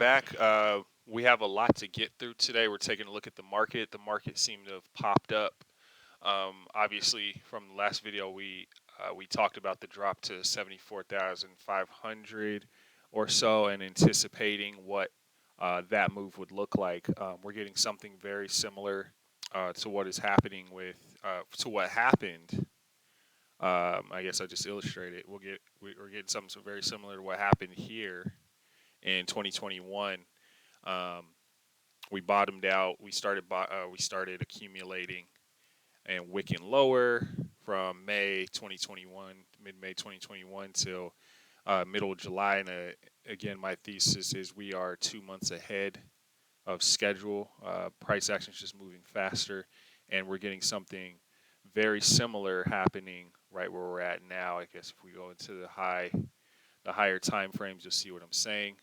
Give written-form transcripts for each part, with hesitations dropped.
back. We have a lot to get through today. We're taking a look at the market. The market seemed to have popped up. Obviously, from the last video, we talked about the drop to 74,500 or so, and anticipating what that move would look like. We're getting something very similar to what is happening with to what happened. I guess I just illustrated. We're getting something so very similar to what happened here in 2021. Um, we bottomed out. We started accumulating and wicking lower from May 2021, mid-May 2021 till middle of July. And again, my thesis is we are 2 months ahead of schedule. Price action is just moving faster, and we're getting something very similar happening right where we're at now. I guess if we go into the higher time frames, you'll see what I'm saying.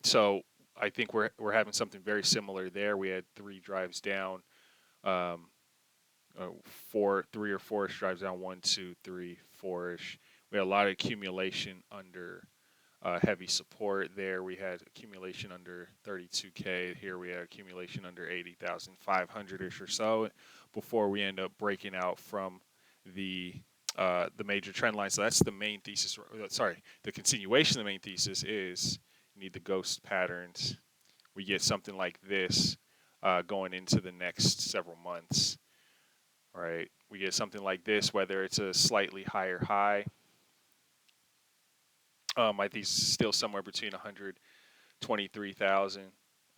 So I think we're having something very similar there. We had 3 drives down, 3 or 4-ish drives down, 1, 2, 3, 4-ish. We had a lot of accumulation under heavy support there. We had accumulation under 32K. Here we had accumulation under 80,500-ish or so before we end up breaking out from the major trend line. So that's the main thesis. Sorry, the continuation of the main thesis is you need the ghost patterns. We get something like this going into the next several months. Right, we get something like this, whether it's a slightly higher high. I think it's still somewhere between 123,000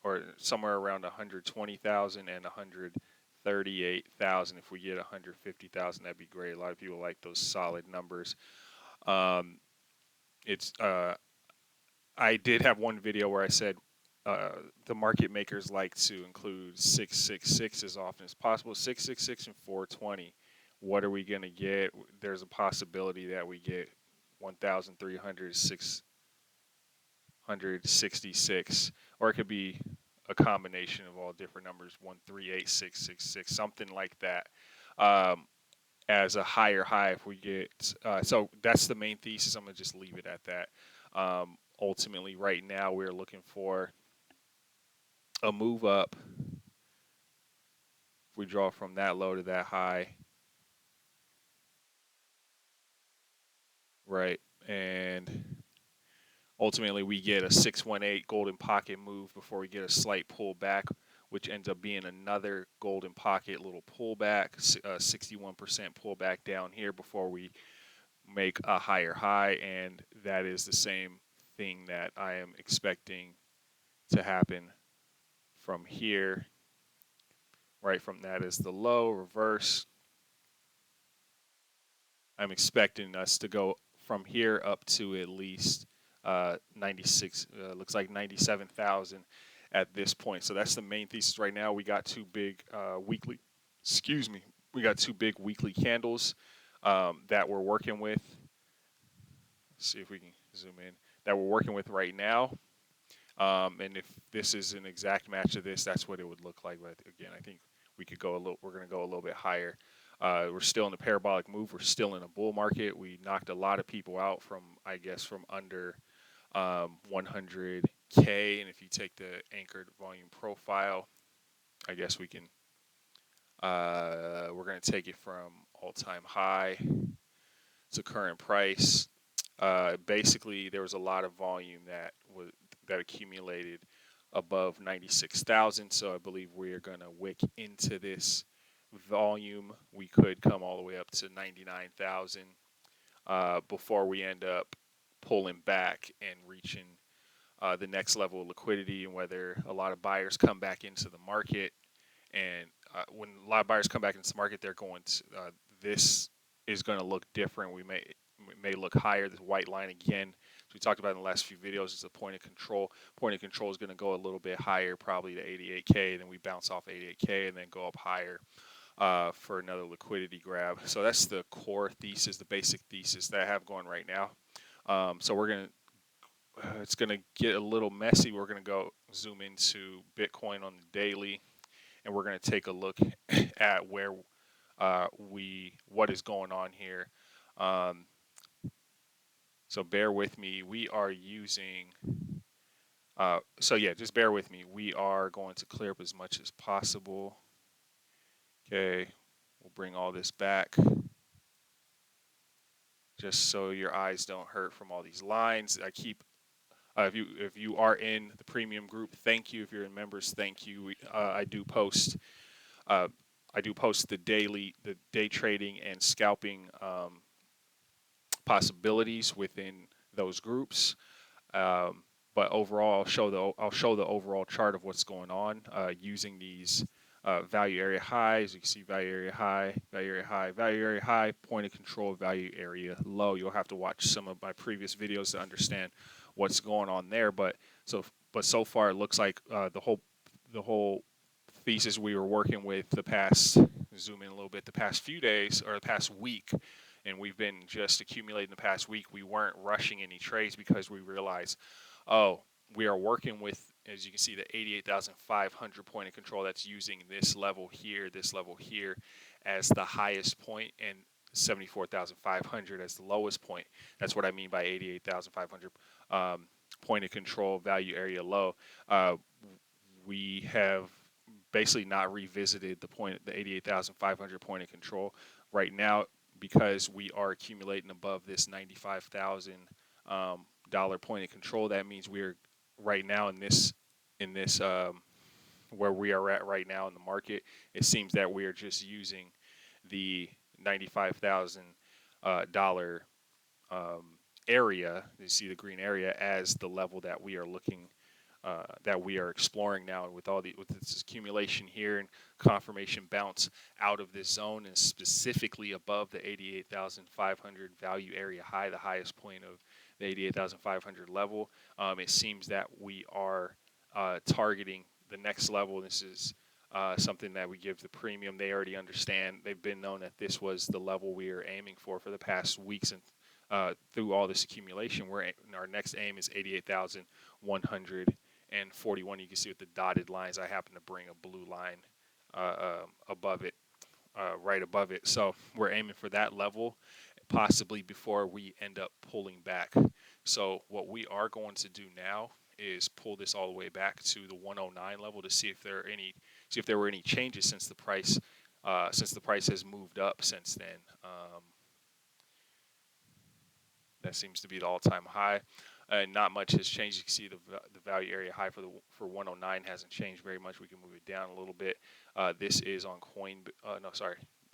or somewhere around 120,000 and 138,000. If we get 150,000, that'd be great. A lot of people like those solid numbers. I did have one video where I said the market makers like to include 666 as often as possible. 666 and 420. What are we going to get? There's a possibility that we get 1,300, 666, or it could be a combination of all different numbers, 138,666, something like that, as a higher high if we get. So that's the main thesis. I'm going to just leave it at that. Ultimately, right now, we're looking for a move up. If we draw from that low to that high, right, and ultimately we get a 618 golden pocket move before we get a slight pullback, which ends up being another golden pocket little pullback, 61% pullback down here before we make a higher high, and that is the same thing that I am expecting to happen from here. Right from that is the low, reverse. I'm expecting us to go from here up to at least 96, looks like 97,000 at this point. So that's the main thesis right now. We got 2 big weekly candles that we're working with. Let's see if we can zoom in. That we're working with right now. And if this is an exact match of this, that's what it would look like. But again, I think we're going to go a little bit higher. We're still in a parabolic move. We're still in a bull market. We knocked a lot of people out from under 100K. And if you take the anchored volume profile, I guess we can, we're going to take it from all-time high to current price. Basically, there was a lot of volume that accumulated above 96,000. So I believe we are going to wick into this volume. We could come all the way up to 99,000 before we end up pulling back and reaching the next level of liquidity, and whether a lot of buyers come back into the market. And when a lot of buyers come back into the market, they're going to this is going to look different. We may look higher. This white line again, as we talked about in the last few videos, is a point of control. Point of control is going to go a little bit higher, probably to 88K. Then we bounce off 88K and then go up higher for another liquidity grab. So that's the core thesis, the basic thesis that I have going right now. So we're going to, it's going to get a little messy. We're going to go zoom into Bitcoin on the daily, and we're going to take a look at where what is going on here. So bear with me. We are using So yeah, just bear with me. We are going to clear up as much as possible. Okay, we'll bring all this back just so your eyes don't hurt from all these lines. I keep if you are in the premium group, thank you. If you're in members, thank you. Uh, I do post the day trading and scalping possibilities within those groups. Um, but overall, I'll show the overall chart of what's going on using these value area highs. You can see value area high, value area high, value area high, point of control, value area low. You'll have to watch some of my previous videos to understand what's going on there. But so far, it looks like the whole thesis we were working with the past, zoom in a little bit, the past few days or the past week, and we've been just accumulating the past week. We weren't rushing any trades because we realized, oh, we are working with, as you can see, the 88,500 point of control. That's using this level here as the highest point, and 74,500 as the lowest point. That's what I mean by 88,500 point of control, value area low. We have basically not revisited the 88,500 point of control right now because we are accumulating above this $95,000 dollar point of control. That means we're right now in this where we are at right now in the market. It seems that we are just using the $95,000 dollar area. You see the green area as the level that we are looking. That we are exploring now, with this accumulation here and confirmation bounce out of this zone, and specifically above the 88,500 value area high, the highest point of the 88,500 level. It seems that we are targeting the next level. This is something that we give the premium. They already understand. They've been known that this was the level we are aiming for the past weeks, and through all this accumulation, our next aim is 88,141. You can see with the dotted lines, I happen to bring a blue line above it, right above it. So we're aiming for that level, possibly before we end up pulling back. So what we are going to do now is pull this all the way back to the 109 level to see if there were any changes since the price has moved up since then. That seems to be the all-time high. Not much has changed. You can see the value area high for 109 hasn't changed very much. We can move it down a little bit. This is on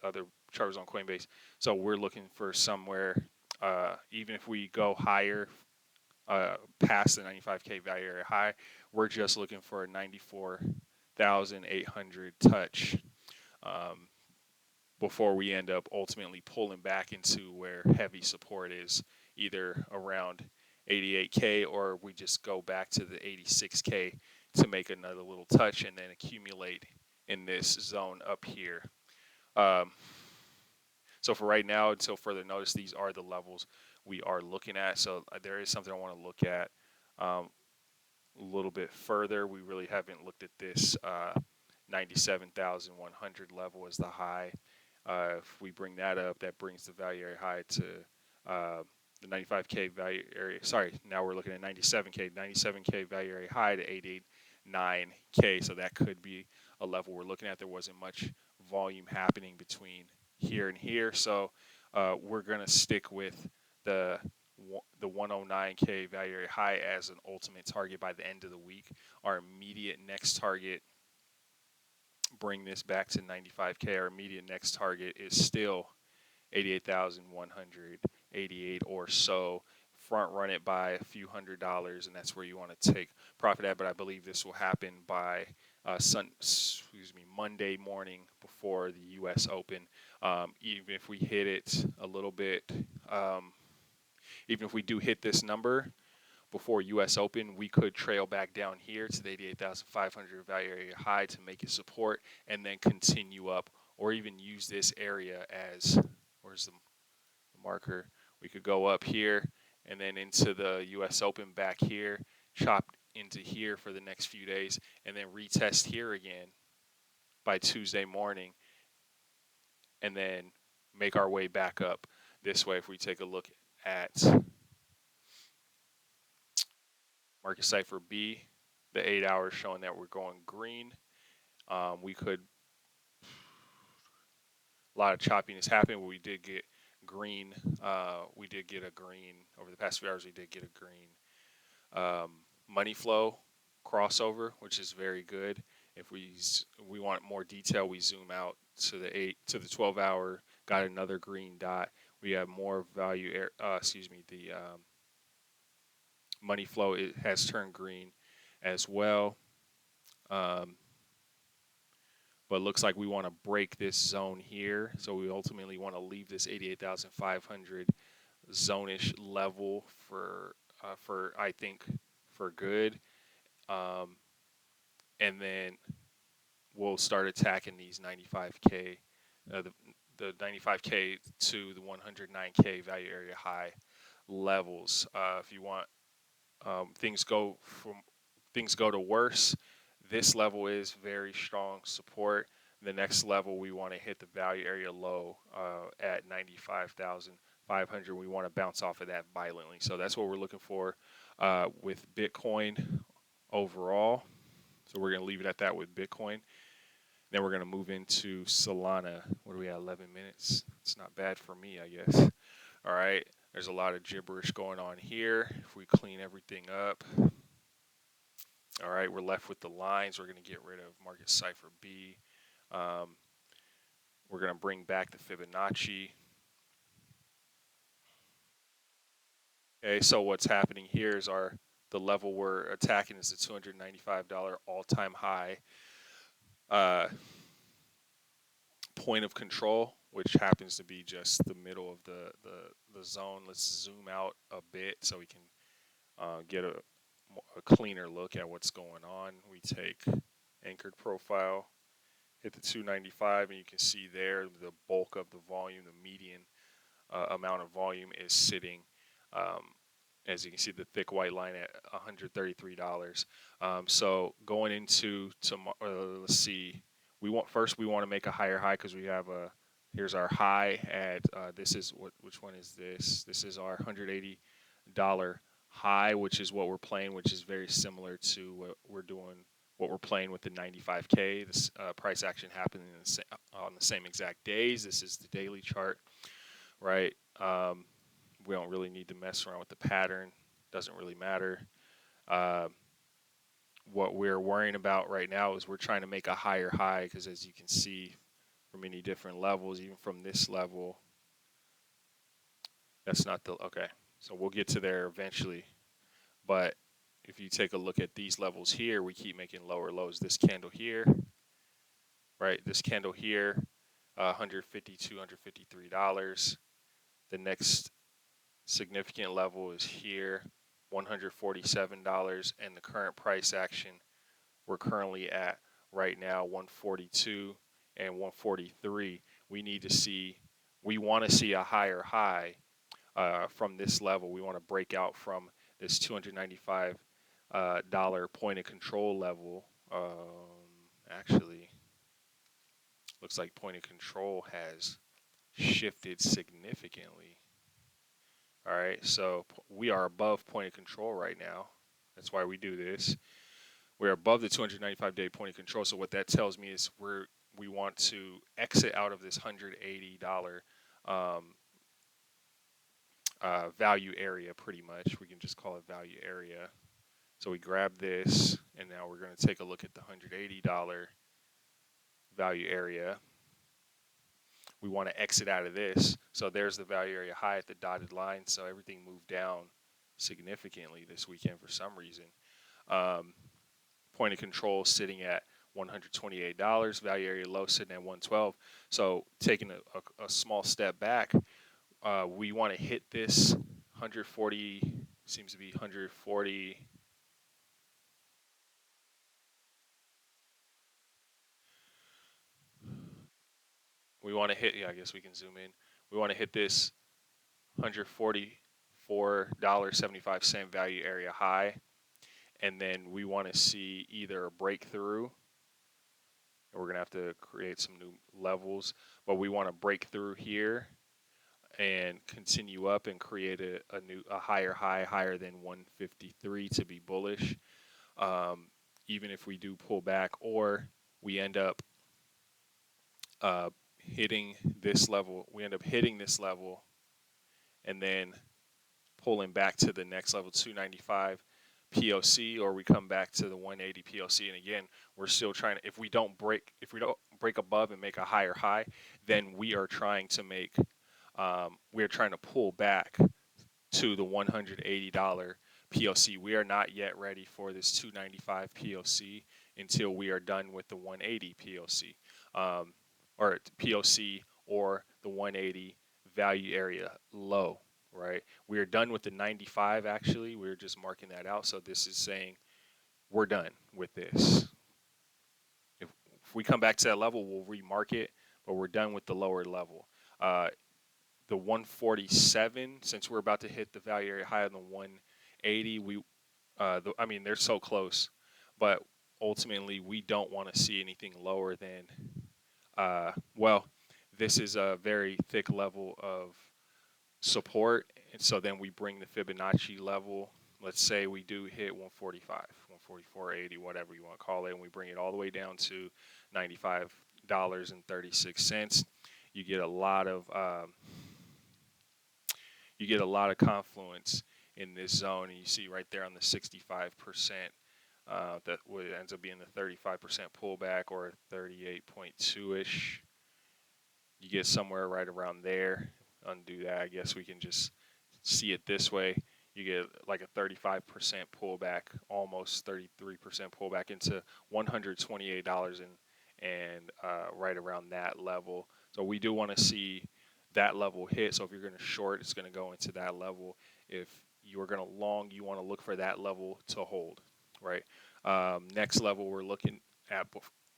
other chart was on Coinbase. So we're looking for somewhere, even if we go higher, past the 95K value area high, we're just looking for a 94,800 touch before we end up ultimately pulling back into where heavy support is, either around 88K or we just go back to the 86K to make another little touch and then accumulate in this zone up here. So for right now, until further notice, these are the levels we are looking at. So there is something I want to look at a little bit further. We really haven't looked at this 97,100 level as the high. If we bring that up, that brings the value area high to the 95K value area. Sorry, now we're looking at 97K value area high to 89K. So that could be a level we're looking at. There wasn't much volume happening between here and here, so we're gonna stick with the 109K value area high as an ultimate target by the end of the week. Our immediate next target, bring this back to 95K. Our immediate next target is still 88,188 or so. Front run it by a few $100s, and that's where you want to take profit at. But I believe this will happen by Monday morning before the U.S. Open. Even if we hit it a little bit, even if we do hit this number before U.S. Open, we could trail back down here to the 88,500 value area high to make it support, and then continue up, or even use this area as, where's the marker? We could go up here and then into the U.S. Open back here, chop into here for the next few days, and then retest here again by Tuesday morning, and then make our way back up this way. If we take a look at market cipher B, the 8 hours showing that we're going green. We could, a lot of choppiness happened, but we did get green. We did get a green over the past few hours. We did get a green money flow crossover, which is very good. If we want more detail, we zoom out to the 12 hour. Got another green dot. We have more value. The money flow, it has turned green as well. But looks like we want to break this zone here. So we ultimately want to leave this 88,500 zone-ish level for I think for good. And then we'll start attacking these 95K, the 95K to the 109K value area high levels. If you want things go to worse, this level is very strong support. The next level, we want to hit the value area low at 95,500. We want to bounce off of that violently. So that's what we're looking for with Bitcoin overall. So we're going to leave it at that with Bitcoin. Then we're going to move into Solana. What do we have, 11 minutes? It's not bad for me, I guess. All right. There's a lot of gibberish going on here. If we clean everything up. All right, we're left with the lines. We're going to get rid of market cipher B. We're going to bring back the Fibonacci. Okay, so what's happening here is the level we're attacking is the $295 all-time high point of control, which happens to be just the middle of the zone. Let's zoom out a bit so we can get a cleaner look at what's going on. We take anchored profile, hit the 295, and you can see there the bulk of the volume, the median amount of volume is sitting, as you can see, the thick white line at $133. So going into tomorrow, let's see, we want to make a higher high because we have here's our high at which one is this? This is our $180 high, which is what we're playing, which is very similar to what we're playing with the 95K. This price action happened on the same exact days. This is the daily chart, right? We don't really need to mess around with the pattern. Doesn't really matter. What we're worrying about right now is we're trying to make a higher high because, as you can see, from many different levels, even from this level, that's not okay. So we'll get to there eventually. But if you take a look at these levels here, we keep making lower lows. This candle here, right? This candle here, $152, $153. The next significant level is here, $147. And the current price action, we're currently at right now 142 and 143. We want to see a higher high from this level. We want to break out from this $295 point of control level. Actually, looks like point of control has shifted significantly. All right, so we are above point of control right now. That's why we do this. We're above the 295-day point of control. So what that tells me is we want to exit out of this $180 value area, pretty much. We can just call it value area. So we grab this, and now we're going to take a look at the $180 value area. We want to exit out of this. So there's the value area high at the dotted line. So everything moved down significantly this weekend for some reason. Point of control sitting at $128, value area low sitting at 112. So taking a small step back, we want to hit this 140, seems to be 140. We want to hit, I guess we can zoom in. We want to hit this $144.75 value area high. And then we want to see either a breakthrough, and we're going to have to create some new levels, but we want to break through here and continue up and create a higher high, higher than 153 to be bullish. even if we do pull back, or we end up hitting this level. We end up hitting this level and then pulling back to the next level, 295 POC, or we come back to the 180 POC. And again, we're still trying to, if we don't break above and make a higher high, then we are trying to we're trying to pull back to the $180 POC. We are not yet ready for this 295 POC until we are done with the 180 POC, or POC, or the 180 value area low, right? We are done with the 95 actually. We're just marking that out. So this is saying we're done with this. If we come back to that level, we'll remark it, but we're done with the lower level. The 147, since we're about to hit the value area high on the 180, I mean, they're so close, but ultimately we don't want to see anything lower than, well, this is a very thick level of support, and so then we bring the Fibonacci level. Let's say we do hit 145, 144.80, whatever you want to call it, and we bring it all the way down to $95.36. You get a lot of confluence in this zone, and you see right there on the 65%, that ends up being the 35% pullback, or 38.2-ish. You get somewhere right around there. Undo that. I guess we can just see it this way. You get like a 35% pullback, almost 33% pullback into $128 and right around that level. So we do want to see that level hit. So if you're going to short, it's going to go into that level. If you're going to long, you want to look for that level to hold, right? Next level we're looking at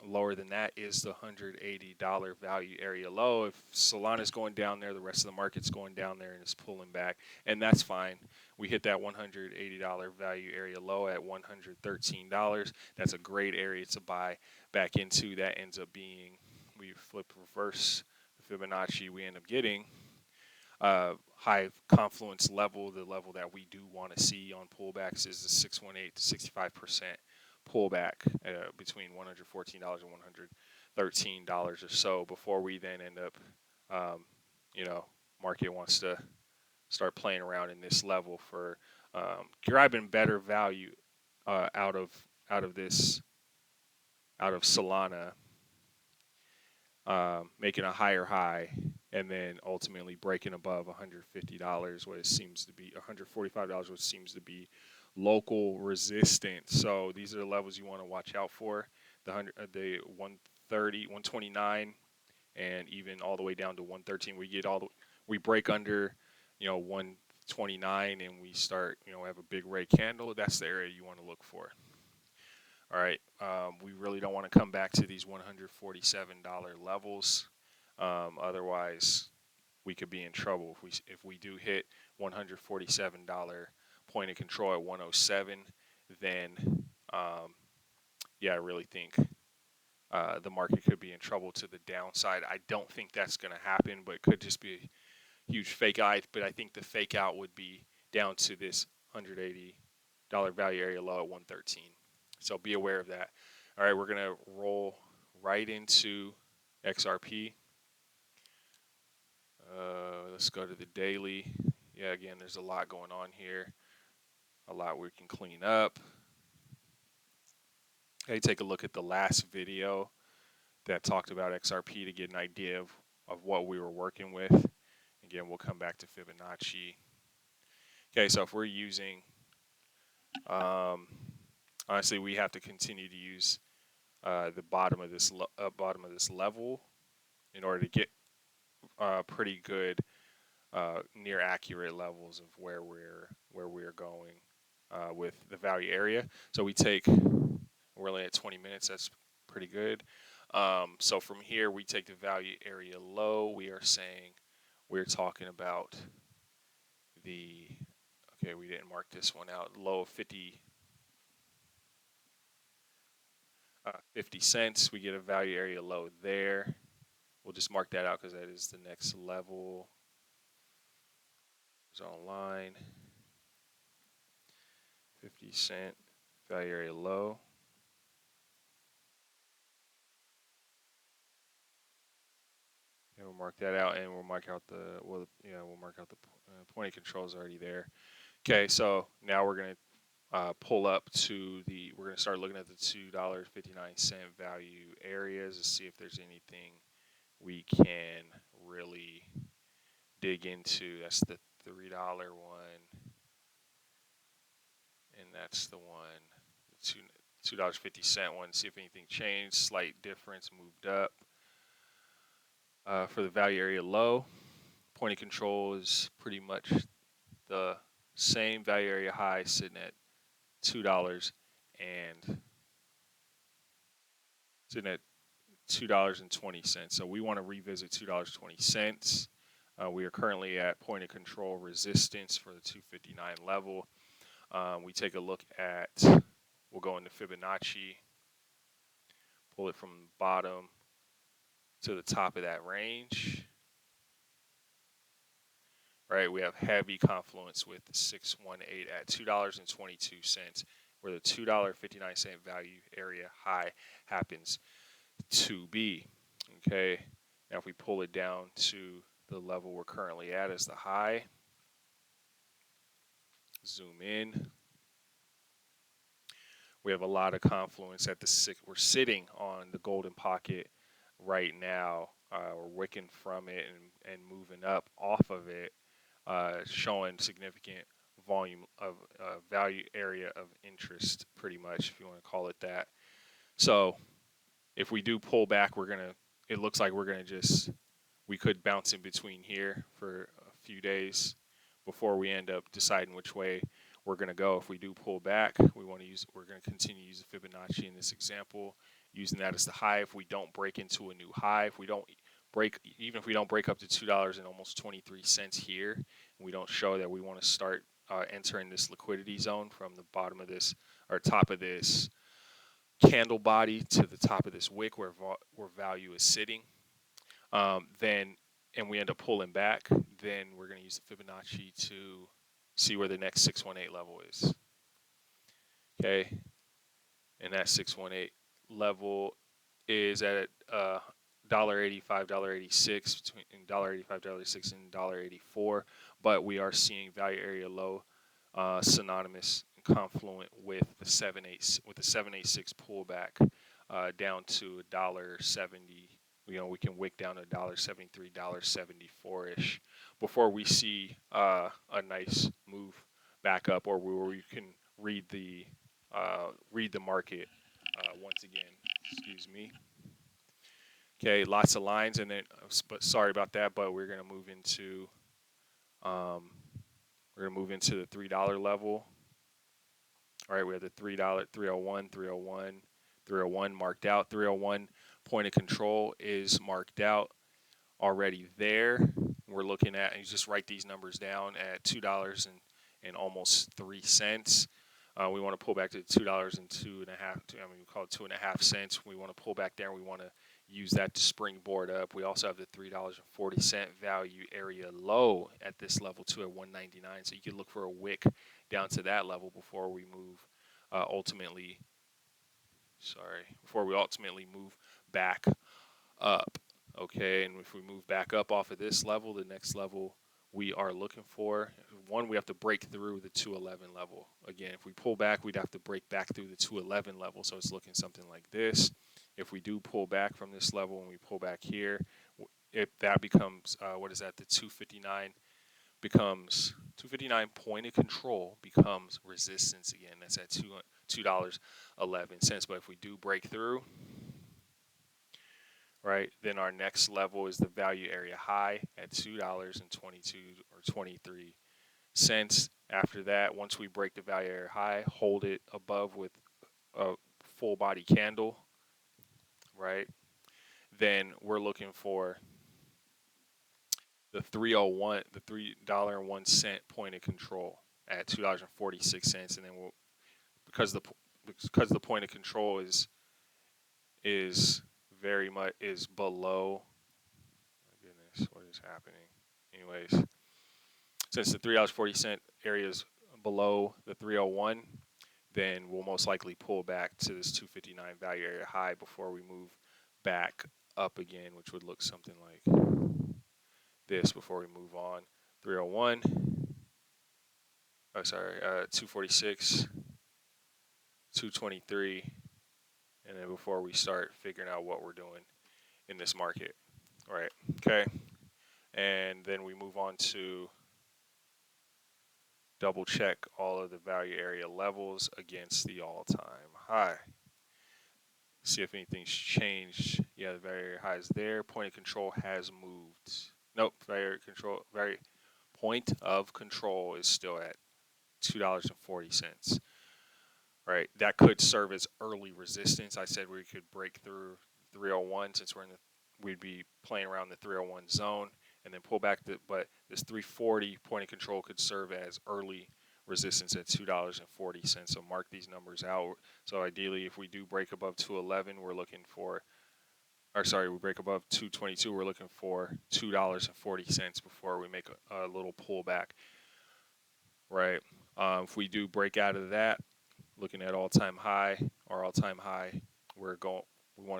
lower than that is the $180 value area low. If Solana is going down there, the rest of the market's going down there and it's pulling back, and that's fine. We hit that $180 value area low at $113. That's a great area to buy back into. That ends up being, we flip reverse the Fibonacci, we end up getting high confluence level. The level that we do want to see on pullbacks is the 618 to 65% pullback between $114 and $113 or so, before we then end up, market wants to start playing around in this level for grabbing better value out of Solana, making a higher high, and then ultimately breaking above $150, what it seems to be $145, which seems to be local resistance. So these are the levels you want to watch out for: the 130, 129, and even all the way down to 113. We break under 129 and we start have a big red candle. That's the area you want to look for. All right, we really don't want to come back to these $147 levels. Otherwise, we could be in trouble. If we do hit $147 point of control at 107, then I really think the market could be in trouble to the downside. I don't think that's going to happen, but it could just be a huge fake out. But I think the fake out would be down to this $180 value area low at 113. So be aware of that. All right, we're going to roll right into XRP. Let's go to the daily. Yeah, again, there's a lot going on here. A lot we can clean up. Hey, take a look at the last video that talked about XRP to get an idea of what we were working with. Again, we'll come back to Fibonacci. Okay, so if we're using, honestly, we have to continue to use the bottom of this level in order to get pretty good near accurate levels of where we're going with the value area. So we're only at 20 minutes. That's pretty good. So from here, we take the value area low. We're talking about okay, we didn't mark this one out. Low of 50 cents. We get a value area low there. We'll just mark that out because that is the next level. It's online. 50 cent value area low. we'll mark that out, and we'll mark out the point of control is already there. Okay, so now we're gonna pull up to the. We're gonna start looking at the $2.59 value areas to see if there's anything we can really dig into. That's the $3 one, and that's the one, the $2.50 one. See if anything changed. Slight difference, moved up. For the value area low, point of control is pretty much the same. Value area high sitting at $2 and sitting at $2.20. So we want to revisit $2.20. We are currently at point of control resistance for the 259 level. We take a look at, we'll go into Fibonacci, pull it from the bottom to the top of that range. Right, we have heavy confluence with the 618 at $2.22, where the $2.59 value area high happens to be. Okay, now if we pull it down to the level we're currently at as the high, zoom in, we have a lot of confluence at the we're sitting on the golden pocket right now. We're wicking from it and moving up off of it, showing significant volume of value area of interest, pretty much, if you want to call it that. So if we do pull back, it looks like we could bounce in between here for a few days before we end up deciding which way we're going to go. If we do pull back, we're going to continue to use the Fibonacci in this example, using that as the high. If we don't break into a new high, even if we don't break up to $2 and almost 23 cents here, and we don't show that we want to start entering this liquidity zone from the bottom of this or top of this candle body to the top of this wick where value is sitting, and we end up pulling back, then we're going to use the Fibonacci to see where the next 618 level is. Okay, and that 618 level is at $1.85, $1.86, between $1.85, $1.86, and $1.84. But we are seeing value area low, synonymous and confluent with the 786 pullback down to $1.70. We can wick down to $1.73, $1.74-ish before we see a nice move back up, or where we can read the market once again. Excuse me. Okay, lots of lines, and then, but sorry about that. But we're gonna move into the $3 level. All right, we have the $3, 301, 301, 301 marked out. 301 point of control is marked out already there. We're looking at, and you just write these numbers down, at $2 and almost 3 cents. We want to pull back to $2 and 2.5. We call it 2.5 cents. We want to pull back there. We want to use that to springboard up. We also have the $3.40 value area low at this level too, at 199. So you can look for a wick down to that level before we move before we ultimately move back up. Okay, and if we move back up off of this level, the next level we are looking for, one, we have to break through the 211 level. Again, if we pull back, we'd have to break back through the 211 level. So it's looking something like this. If we do pull back from this level and we pull back here, that becomes, the 259 becomes, 259 point of control becomes resistance again. That's at $2.11. But if we do break through, right, then our next level is the value area high at $2.22 or 23 cents. After that, once we break the value area high, hold it above with a full body candle, right? Then we're looking for the 301, the $3.01 point of control at $2.46, and then because the point of control is very much below. My goodness, what is happening? Anyways, since the $3.40 area is below the 301, then we'll most likely pull back to this 259 value area high before we move back up again, which would look something like this before we move on. 301. Oh, sorry. 246. 223. And then before we start figuring out what we're doing in this market. All right. Okay. And then we move on to double check all of the value area levels against the all-time high. See if anything's changed. Yeah, the value area high is there. Point of control has moved. Nope, point of control is still at $2.40. Right, that could serve as early resistance. I said we could break through 301 since we'd be playing around the 301 zone and then pull back but this 340 point of control could serve as early resistance at $2.40. So mark these numbers out. So ideally, if we do break above 211, we're looking for, or sorry, we break above 222, we're looking for $2.40 before we make a little pullback. Right. If we do break out of that, looking at all-time high, our all-time high, we want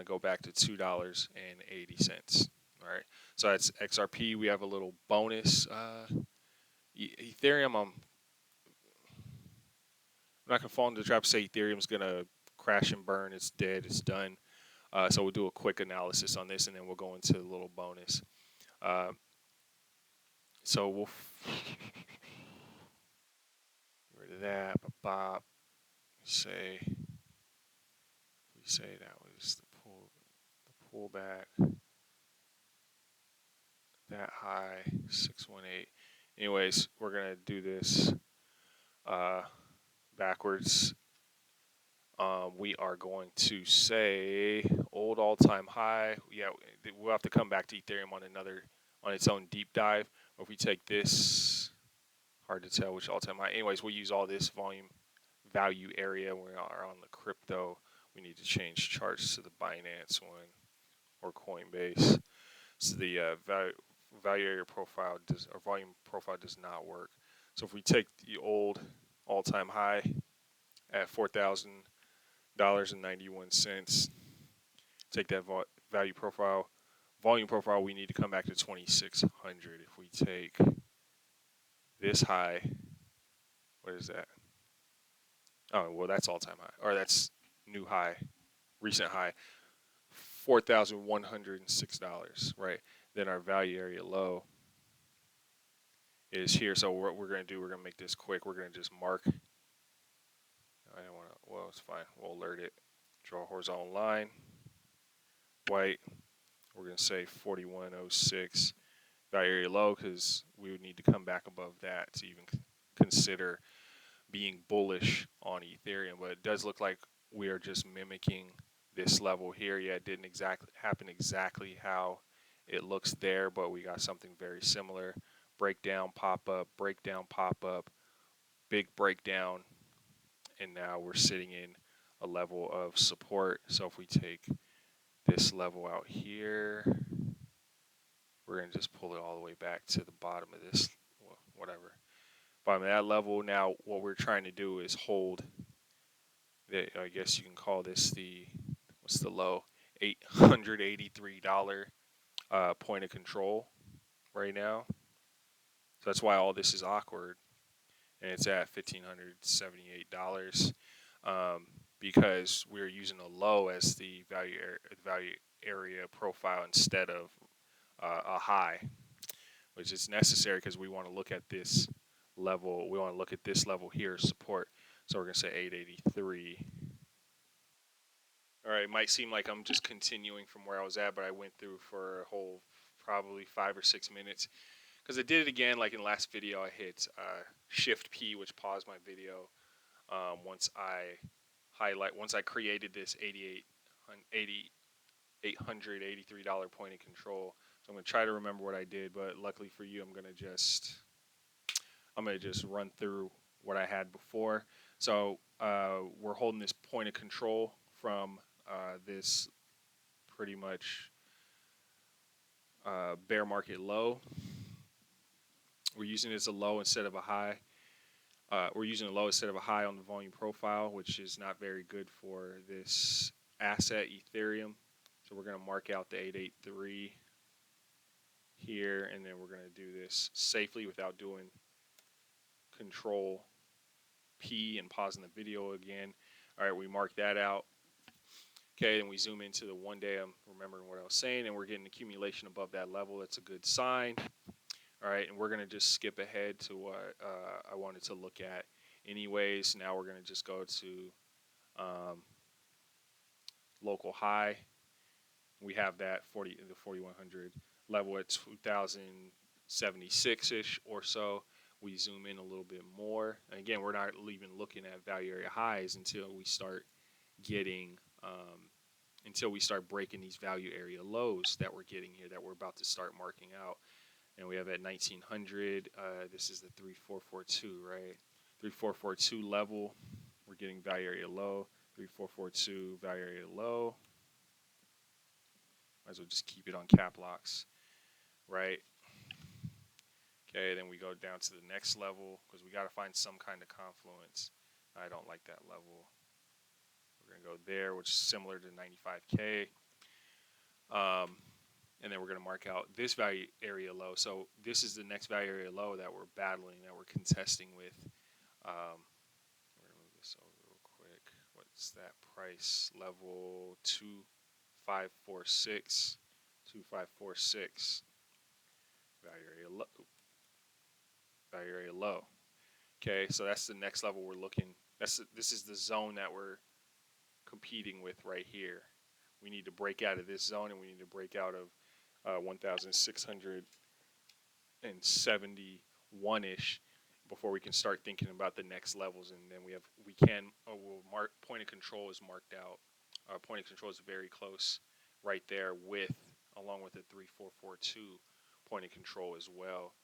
to go back to $2.80. All right. So that's XRP. We have a little bonus. Ethereum, I'm not gonna fall into the trap to say Ethereum's gonna crash and burn. It's dead. It's done. So we'll do a quick analysis on this, and then we'll go into a little bonus. So we'll get rid of that. Bob, say that was the pullback. That high 618. Anyways, we're gonna do this backwards. We are going to say old all-time high. Yeah, we'll have to come back to Ethereum on its own deep dive. Or if we take this, hard to tell which all-time high. Anyways, we'll use all this volume value area. We are on the crypto. We need to change charts to the Binance one or Coinbase. So the value area profile or volume profile does not work. So if we take the old all-time high at $4,000.91, take that volume profile, we need to come back to 2,600. If we take this high, what is that? Oh, well, that's all-time high, or that's new high, recent high, $4,106, right? Then our value area low is here. So what we're going to do, we're going to make this quick. We're going to just mark. I don't want to, well, it's fine. We'll alert it. Draw a horizontal line. White. We're going to say 4106 value area low because we would need to come back above that to even consider being bullish on Ethereum. But it does look like we are just mimicking this level here. Yeah, it didn't happen exactly how it looks there, but we got something very similar. Breakdown, pop up, big breakdown, and now we're sitting in a level of support. So if we take this level out here, we're going to just pull it all the way back to the bottom of this, whatever. Bottom of that level. Now what we're trying to do is hold, I guess you can call this what's the low? $883 point of control right now. So that's why all this is awkward, and it's at $1,578 because we're using a low as the value area profile instead of a high, which is necessary because we want to look at this level. We want to look at this level here, support. So we're going to say 883. All right, it might seem like I'm just continuing from where I was at, but I went through for a whole probably 5 or 6 minutes. Because I did it again, like in the last video, I hit Shift P, which paused my video. Once I created this $883 point of control. So I'm gonna try to remember what I did, but luckily for you, I'm gonna just run through what I had before. So we're holding this point of control from this pretty much bear market low. We're using it as a low instead of a high. We're using a low instead of a high on the volume profile, which is not very good for this asset, Ethereum. So we're going to mark out the 883. here, and then we're going to do this safely without doing Control P and pausing the video again. All right, we mark that out. Okay, and we zoom into the 1 day. I'm remembering what I was saying, and we're getting accumulation above that level. That's a good sign. All right, and we're going to just skip ahead to what I wanted to look at anyways. Now we're going to just go to local high. We have that the 4100 level at 2076-ish or so. We zoom in a little bit more. And again, we're not even looking at value area highs until we start getting until we start breaking these value area lows that we're getting here, that we're about to start marking out. And we have at 1900, this is the 3442, right? 3442 level, we're getting value area low. 3442 value area low. Might as well just keep it on cap locks, right? Okay, then we go down to the next level because we got to find some kind of confluence. I don't like that level. We're going to go there, which is similar to 95K. And then we're going to mark out this value area low. So this is the next value area low that we're battling, that we're contesting with. We're going to move this over real quick. What's that price level? 2546. 2546. Value area low. Value area low. Okay, so that's the next level we're looking. This is the zone that we're competing with right here. We need to break out of this zone, and we need to break out of 1,671-ish before we can start thinking about the next levels. And then point of control is marked out. Point of control is very close right there along with the 3442 point of control as well,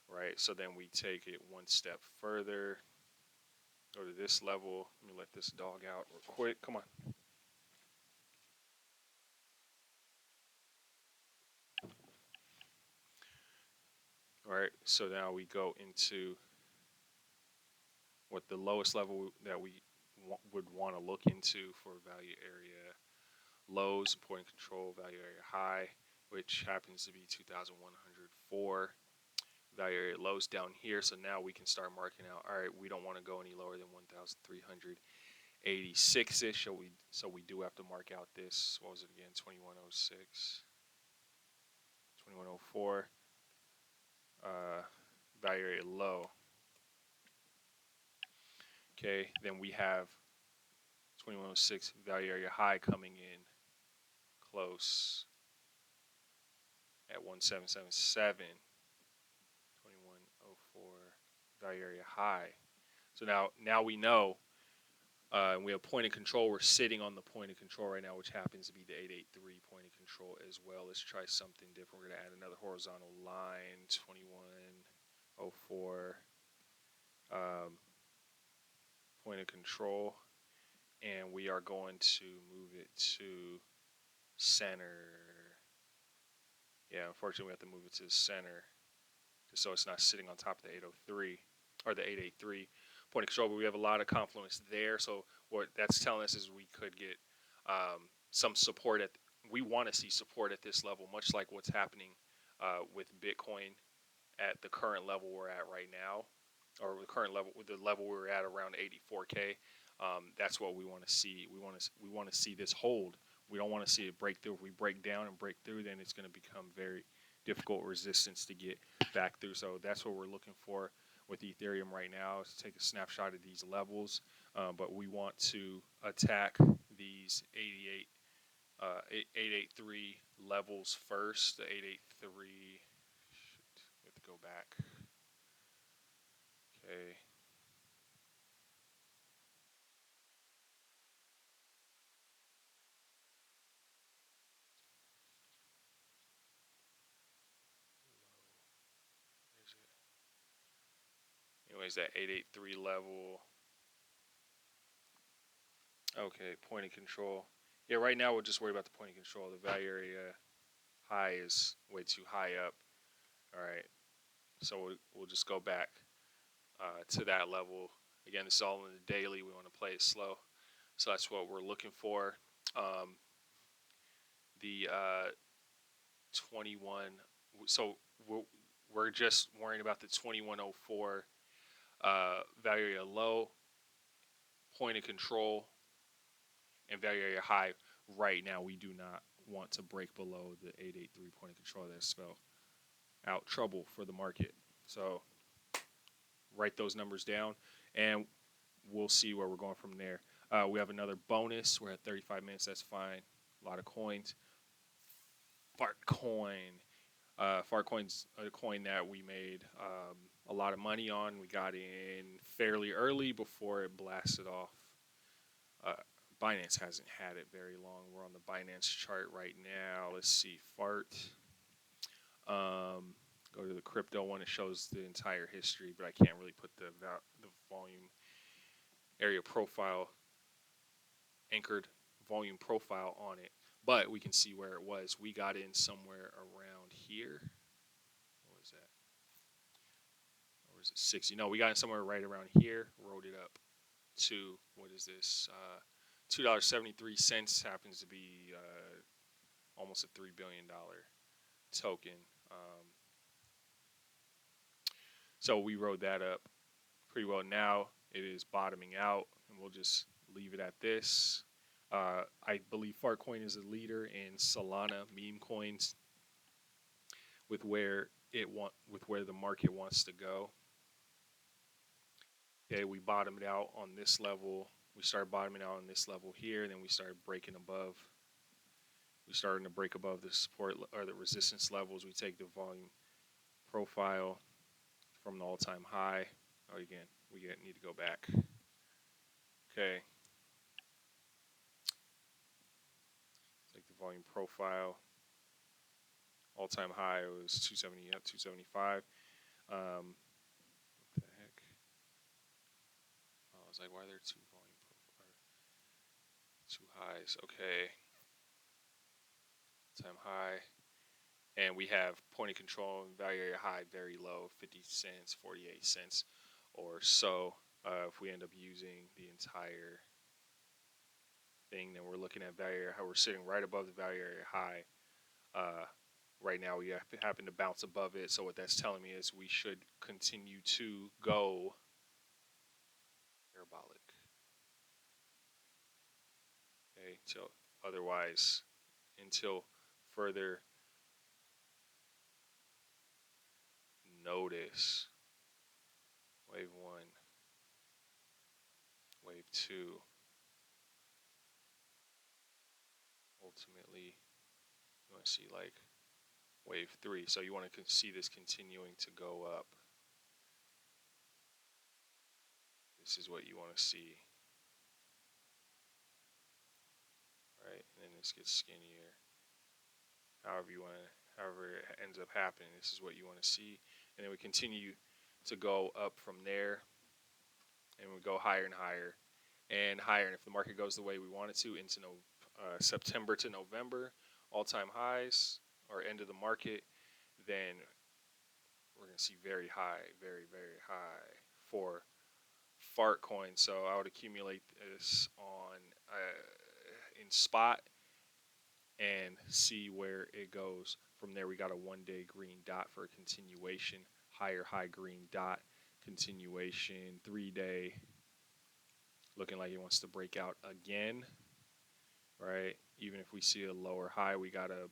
right? So then we take it one step further, go to this level. Let me let this dog out real quick. Come on. All right, so now we go into what the lowest level that we would want to look into for value area lows, point control, value area high, which happens to be 2,104. Value area lows down here, so now we can start marking out. All right, we don't want to go any lower than 1,386-ish, so we do have to mark out this. What was it again? 2106, 2104. Value area low. Okay, then we have 2106 value area high coming in close at 1777. 2104 value area high. So now we know, and we have point of control. We're sitting on the point of control right now, which happens to be the 883 point of control as well. Let's try something different. We're going to add another horizontal line, 2104 point of control, and we are going to move it to center. Yeah, unfortunately we have to move it to the center just so it's not sitting on top of the 803 or the 883 point of control, but we have a lot of confluence there. So what that's telling us is we could get some support we want to see support at this level, much like what's happening with Bitcoin at the current level we're at right now, or the current level, with the level we were at around 84K. That's what we want to see. We want to see this hold. We don't want to see it break through. If we break down and break through, then it's going to become very difficult resistance to get back through. So that's what we're looking for with Ethereum right now, is to take a snapshot of these levels. But we want to attack these 883 levels first. The 883. Shoot, we have to go back. Okay. Anyways, that 883 level. Okay, point of control. Yeah, right now we'll just worry about the point of control. The value area high is way too high up. All right, so we'll just go back to that level. Again, this is all in the daily. We want to play it slow. So that's what we're looking for. The 21 So we're just worrying about the 2104 value area low, point of control, and value area high. Right now, we do not want to break below the 883 point of control. That spell out trouble for the market. So write those numbers down, and we'll see where we're going from there. We have another bonus. We're at 35 minutes. That's fine. A lot of coins. Fartcoin. Fartcoin's a coin that we made a lot of money on. We got in fairly early before it blasted off. Binance hasn't had it very long. We're on the Binance chart right now. Let's see. Fart. Go to the crypto one. It shows the entire history, but I can't really put the volume area profile, anchored volume profile on it. But we can see where it was. We got in somewhere around here. What was that? Or was it 60? No, we got in somewhere right around here. Rode it up to, what is this? $2.73 happens to be almost a $3 billion token. So we rode that up pretty well. Now it is bottoming out, and we'll just leave it at this. I believe Fartcoin is a leader in Solana meme coins with where the market wants to go. Okay, we bottomed out on this level. We started bottoming out on this level here, and then we started breaking above. We started to break above the support or the resistance levels. We take the volume profile from the all-time high. Oh, again, we need to go back. Okay. Take the volume profile. All-time high was 270, 275. What the heck? I was like, why are there two volume two highs? Okay. All-time high. And we have point of control and value area high very low, 50 cents, 48 cents or so. If we end up using the entire thing, then we're looking at value area, how we're sitting right above the value area high. Right now, we happen to bounce above it. So what that's telling me is we should continue to go parabolic. Okay, until further notice. Wave 1, wave 2. Ultimately, you want to see like wave 3. So you want to see this continuing to go up. This is what you want to see. Right? And then this gets skinnier. However it ends up happening, this is what you want to see. And then we continue to go up from there. And we go higher and higher and higher. And if the market goes the way we want it to into September to November, all-time highs or end of the market, then we're going to see very high, very, very high for Fartcoin. So I would accumulate this on in spot and see where it goes from there. We got a 1-day green dot for a continuation, higher high green dot continuation, 3-day looking like it wants to break out again, right? Even if we see a lower high, we got a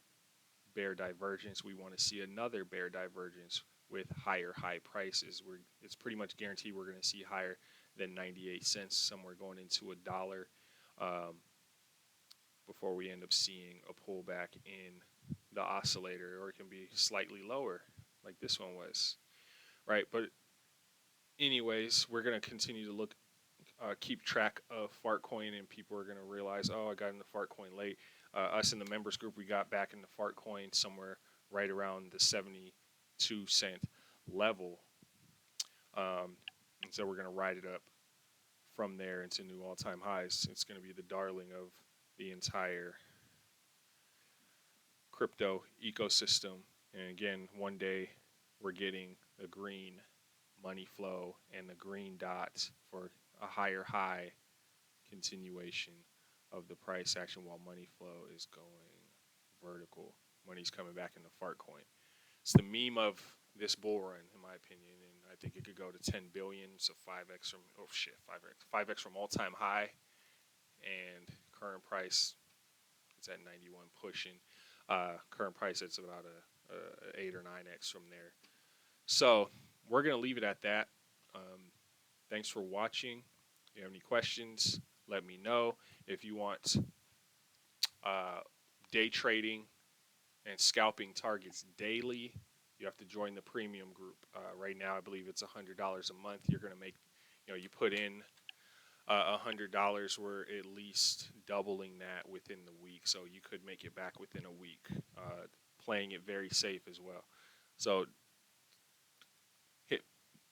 bear divergence. We want to see another bear divergence with higher high prices. It's pretty much guaranteed we're going to see higher than 98 cents, somewhere going into $1 before we end up seeing a pullback in the oscillator, or it can be slightly lower like this one was, right? But anyways, we're going to continue to look, keep track of Fartcoin, and people are going to realize, oh, I got into Fartcoin late. Us in the members group, we got back into Fartcoin somewhere right around the 72-cent level. And so we're going to ride it up from there into new all-time highs. It's going to be the darling of the entire crypto ecosystem. And again, one day we're getting the green money flow and the green dot for a higher high continuation of the price action while money flow is going vertical. Money's coming back into Fartcoin. it's the meme of this bull run, in my opinion, and I think it could go to 10 billion, so 5x from 5x from all-time high, and current price it's at 91 pushing. Current price it's about a 8 or 9x from there. So we're gonna leave it at that. Thanks for watching. If you have any questions, let me know. If you want day trading and scalping targets daily, you have to join the premium group. Right now, I believe it's $100 a month. You're going to make, you put in $100, we're at least doubling that within the week. So you could make it back within a week, playing it very safe as well. So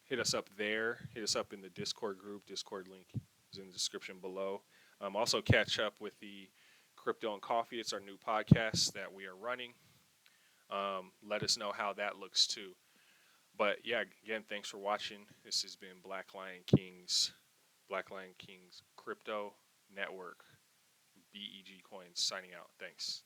hit us up there. Hit us up in the Discord group. Discord link is in the description below. Also catch up with the Crypto and Coffee. It's our new podcast that we are running. Let us know how that looks too. But yeah, again, thanks for watching. This has been Black Lion King's Crypto Network, BEG Coins, signing out. Thanks.